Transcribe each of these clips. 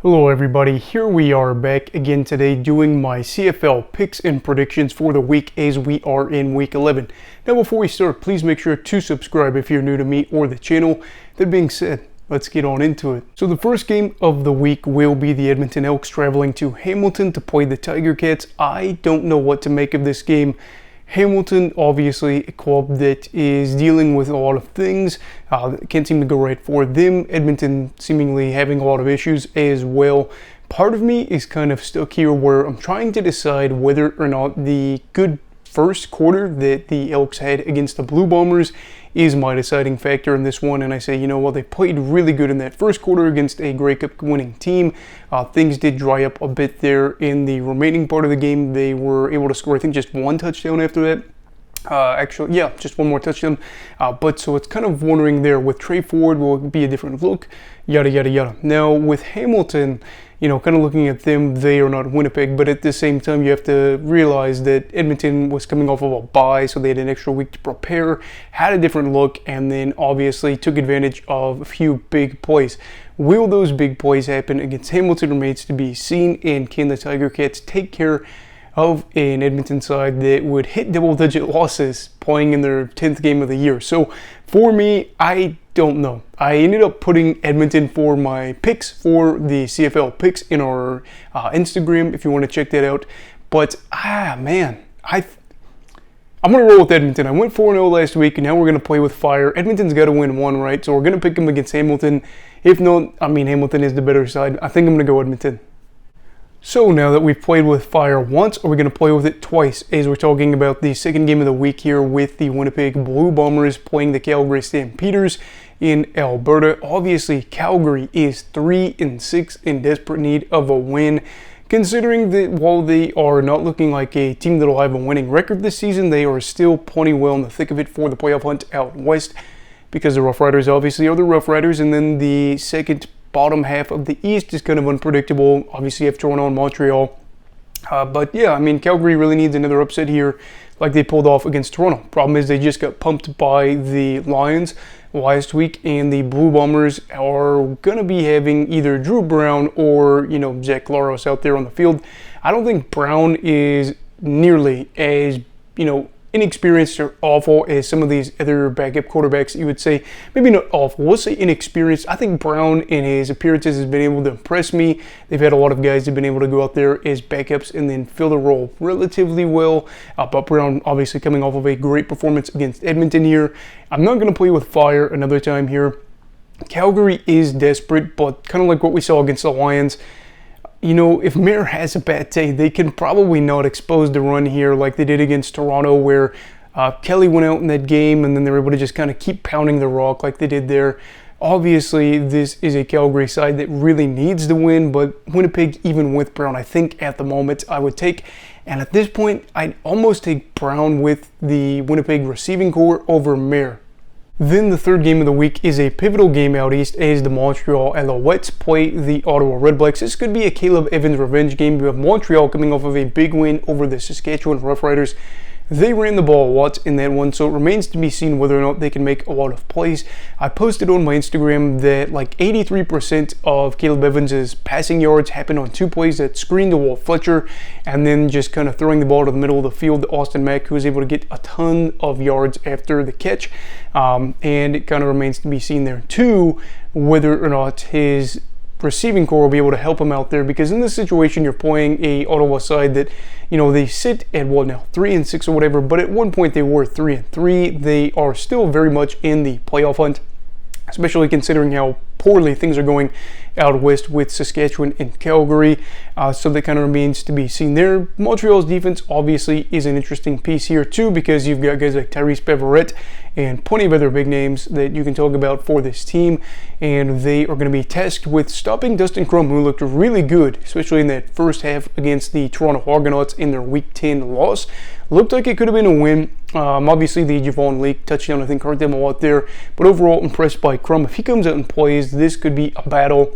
Hello everybody, here we are back again today doing my CFL picks and predictions for the week as we are in week 11. Now before we start, please make sure to subscribe if you're new to me or the channel. That being said, let's get on into it. So the first game of the week will be the Edmonton Elks traveling to Hamilton to play the Tiger Cats. I don't know what to make of this game. Hamilton, obviously a club that is dealing with a lot of things, can't seem to go right for them. Edmonton seemingly having a lot of issues as well. Part of me is kind of stuck here where I'm trying to decide whether or not the good first quarter that the Elks had against the Blue Bombers is my deciding factor in this one, and I say, you know what, they played really good in that first quarter against a Grey Cup winning team. Things did dry up a bit there in the remaining part of the game. They were able to score, I think, just one touchdown after that. Actually, yeah, just one more touchdown. But so it's kind of wondering there, with Trey Ford, will it be a different look? Yada, yada, yada. Now, with Hamilton, you know, kind of looking at them, they are not Winnipeg, but at the same time, you have to realize that Edmonton was coming off of a bye, so they had an extra week to prepare, had a different look, and then obviously took advantage of a few big plays. Will those big plays happen against Hamilton remains to be seen, and can the Tiger Cats take care of an Edmonton side that would hit double-digit losses playing in their 10th game of the year? So for me, I don't know. I ended up putting Edmonton for my picks for the CFL picks in our Instagram if you want to check that out. But man, I'm going to roll with Edmonton. I went 4-0 last week, and now we're going to play with fire. Edmonton's got to win one, right? So we're going to pick them against Hamilton. If not, I mean, Hamilton is the better side. I think I'm going to go Edmonton. So now that we've played with fire once, are we going to play with it twice, as we're talking about the second game of the week here with the Winnipeg Blue Bombers playing the Calgary Stampeders in Alberta. Obviously, Calgary is 3-6 in desperate need of a win. Considering that while they are not looking like a team that will have a winning record this season, they are still plenty well in the thick of it for the playoff hunt out west, because the Rough Riders obviously are the Rough Riders, and then the second bottom half of the East is kind of unpredictable. Obviously, you have Toronto and Montreal. But yeah, I mean, Calgary really needs another upset here like they pulled off against Toronto. Problem is they just got pumped by the Lions last week, and the Blue Bombers are going to be having either Drew Brown or, you know, Zach Laros out there on the field. I don't think Brown is nearly as, you know, inexperienced or awful as some of these other backup quarterbacks. You would say, maybe not awful, we'll say inexperienced. I think Brown in his appearances has been able to impress me. They've had a lot of guys that have been able to go out there as backups and then fill the role relatively well. But Brown obviously coming off of a great performance against Edmonton here. I'm not going to play with fire another time here. Calgary is desperate, but kind of like what we saw against the Lions, you know, if Mayer has a bad day, they can probably not expose the run here like they did against Toronto, where Kelly went out in that game and then they were able to just kind of keep pounding the rock like they did there. Obviously, this is a Calgary side that really needs the win, but Winnipeg, even with Brown, I think at the moment I would take, and at this point, I'd almost take Brown with the Winnipeg receiving core over Mayer. Then the third game of the week is a pivotal game out east as the Montreal Alouettes play the Ottawa Redblacks. This could be a Caleb Evans revenge game. You have Montreal coming off of a big win over the Saskatchewan Roughriders. They ran the ball a lot in that one, so it remains to be seen whether or not they can make a lot of plays. I posted on my Instagram that like 83% of Caleb Evans' passing yards happened on two plays: that screen to Walt Fletcher, and then just kind of throwing the ball to the middle of the field to Austin Mack, who was able to get a ton of yards after the catch. And it kind of remains to be seen there too, whether or not his receiving core will be able to help him out there, because in this situation you're playing a Ottawa side that, you know, they sit at what now, 3-6 or whatever, but at one point they were 3-3. They are still very much in the playoff hunt, especially considering how poorly things are going out west with Saskatchewan and Calgary. So that kind of remains to be seen there. Montreal's defense obviously is an interesting piece here too, because you've got guys like Tyrese Beverette and plenty of other big names that you can talk about for this team, and they are going to be tasked with stopping Dustin Crum, who looked really good, especially in that first half against the Toronto Argonauts in their Week 10 loss. Looked like it could have been a win. Obviously, the Javon Leake touchdown, I think, hurt them a lot there, but overall impressed by Crum. If he comes out and plays, this could be a battle.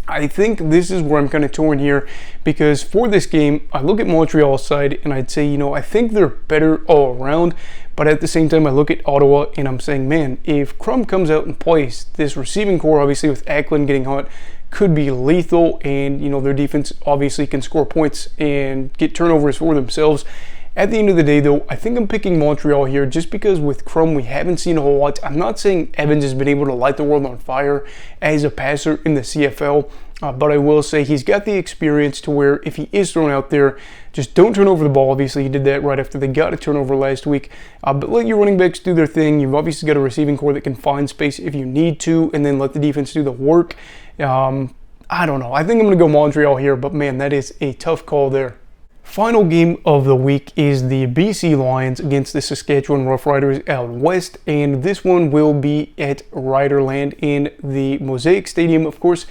I think this is where I'm kind of torn here, because for this game, I look at Montreal's side and I'd say, you know, I think they're better all around, but at the same time, I look at Ottawa and I'm saying, man, if Crum comes out and plays, this receiving core, obviously with Eklund getting hot, could be lethal, and, you know, their defense obviously can score points and get turnovers for themselves. At the end of the day, though, I think I'm picking Montreal here just because with Crum, we haven't seen a whole lot. I'm not saying Evans has been able to light the world on fire as a passer in the CFL, but I will say he's got the experience to where if he is thrown out there, just don't turn over the ball. Obviously, he did that right after they got a turnover last week, but let your running backs do their thing. You've obviously got a receiving core that can find space if you need to, and then let the defense do the work. I don't know. I think I'm going to go Montreal here, but man, that is a tough call there. Final game of the week is the BC Lions against the Saskatchewan Roughriders out west, and this one will be at Riderland in the Mosaic Stadium, of course.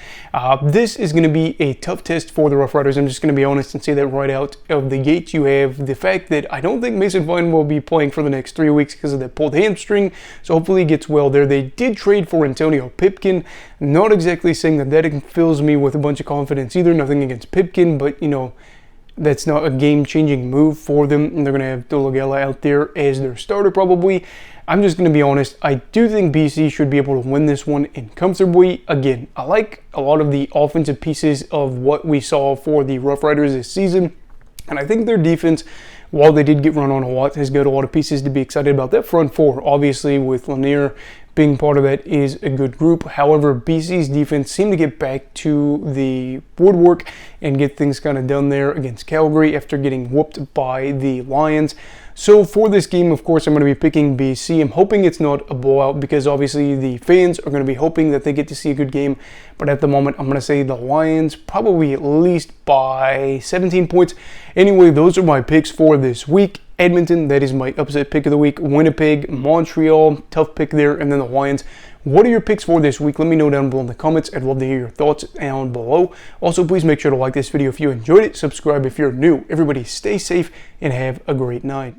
This is going to be a tough test for the Roughriders. I'm just going to be honest and say that right out of the gate. You have the fact that I don't think Mason Vine will be playing for the next 3 weeks because of that pulled hamstring, so hopefully he gets well there. They did trade for Antonio Pipkin. Not exactly saying that fills me with a bunch of confidence either. Nothing against Pipkin, but, you know, that's not a game-changing move for them, and they're going to have Dolagella out there as their starter probably. I'm just going to be honest. I do think BC should be able to win this one in comfortably. Again, I like a lot of the offensive pieces of what we saw for the Rough Riders this season, and I think their defense, while they did get run on a lot, has got a lot of pieces to be excited about. That front four, obviously, with Lanier being part of that, is a good group. However, BC's defense seemed to get back to the woodwork and get things kind of done there against Calgary after getting whooped by the Lions. So for this game, of course, I'm going to be picking BC. I'm hoping it's not a blowout because obviously the fans are going to be hoping that they get to see a good game. But at the moment, I'm going to say the Lions probably at least by 17 points. Anyway, those are my picks for this week. Edmonton, that is my upset pick of the week. Winnipeg, Montreal, tough pick there, and then the Lions. What are your picks for this week? Let me know down below in the comments. I'd love to hear your thoughts down below. Also, please make sure to like this video if you enjoyed it. Subscribe if you're new. Everybody stay safe and have a great night.